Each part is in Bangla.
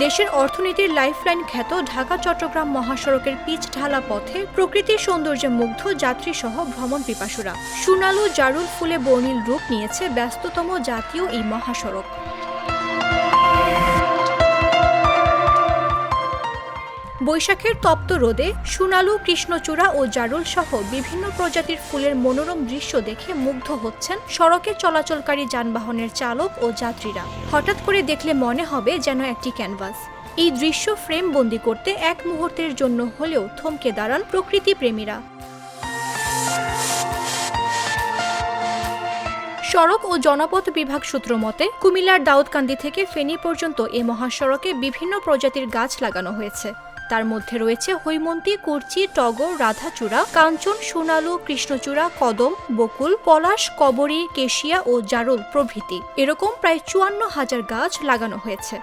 দেশের অর্থনীতির লাইফলাইন খ্যাত ঢাকা চট্টগ্রাম মহাসড়কের পিচ ঢালা পথে প্রকৃতির সৌন্দর্যে মুগ্ধ যাত্রীসহ ভ্রমণ পিপাসুরা। সোনালু জারুল ফুলে বর্ণিল রূপ নিয়েছে ব্যস্ততম জাতীয় এই মহাসড়ক। বৈশাখের তপ্ত রোদে সোনালু, কৃষ্ণচূড়া ও জারুল সহ বিভিন্ন প্রজাতির ফুলের মনোরম দৃশ্য দেখে মুগ্ধ হচ্ছেন সড়কে চলাচলকারী যানবাহনের চালক ও যাত্রীরা। হঠাৎ করে দেখলে মনে হবে যেন একটি ক্যানভাস। এই দৃশ্য ফ্রেম বন্দি করতে এক মুহূর্তের জন্য হলেও থমকে দাঁড়ান প্রকৃতি প্রেমীরা। সড়ক ও জনপথ বিভাগ সূত্র মতে, কুমিল্লার দাউদকান্দি থেকে ফেনী পর্যন্ত এ মহাসড়কে বিভিন্ন প্রজাতির গাছ লাগানো হয়েছে। তার মধ্যে রয়েছে হৈমন্তী, কুরচি, টগর, রাধাচূড়া, কাঞ্চন, সোনালু, কৃষ্ণচূড়া, কদম, বকুল, পলাশ, কবরী, কেশিয়া ও জারুল প্রভৃতি। এরকম প্রায় ৫৪,০০০ গাছ লাগানো হয়েছে।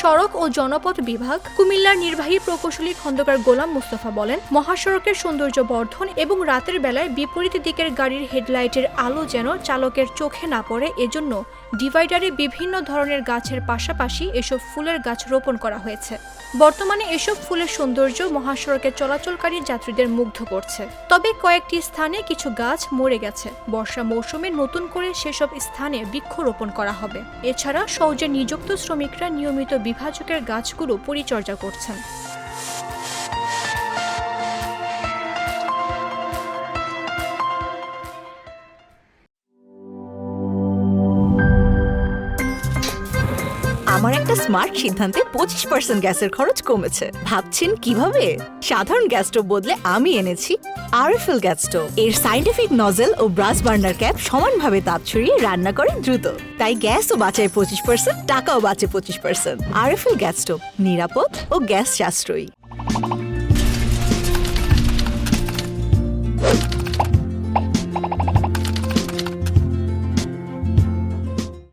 সড়ক ও জনপথ বিভাগ কুমিল্লার নির্বাহী প্রকৌশলী খন্দকার গোলাম মুস্তফা বলেন, মহাসড়কের সৌন্দর্য বর্ধন এবং রাতের বেলায় বিপরীত দিকের গাড়ির হেডলাইটের আলো যেন চালকের চোখে না পড়ে, এজন্য ডিভাইডারে বিভিন্ন ধরনের গাছের পাশাপাশি এসব ফুলের গাছ রোপণ করা হয়েছে। বর্তমানে এসব ফুলের সৌন্দর্য মহাসড়কে চলাচলকারী যাত্রীদের মুগ্ধ করছে। তবে কয়েকটি স্থানে কিছু গাছ মরে গেছে। বর্ষা মৌসুমে নতুন করে সেসব স্থানে বৃক্ষরোপণ করা হবে। এছাড়া সৌজে নিযুক্ত শ্রমিকরা নিয়মিত বিভাজকের গাছগুলো পরিচর্যা করছেন। আমার একটা স্মার্ট সিদ্ধান্তে 25% গ্যাসের খরচ কমেছে। ভাবছেন কিভাবে? সাধারণ গ্যাস স্টোভ বদলে আমি এনেছি আরএফএল গ্যাস স্টোভ। এর সাইন্টিফিক নজল ও ব্রাস বার্নার ক্যাপ সমানভাবে তাপ ছড়িয়ে রান্না করে দ্রুত। তাই গ্যাসও বাঁচায় 25%, টাকাও বাঁচে 25%। আরএফএল গ্যাস স্টোভ নিরাপদ ও গ্যাস সাশ্রয়ী।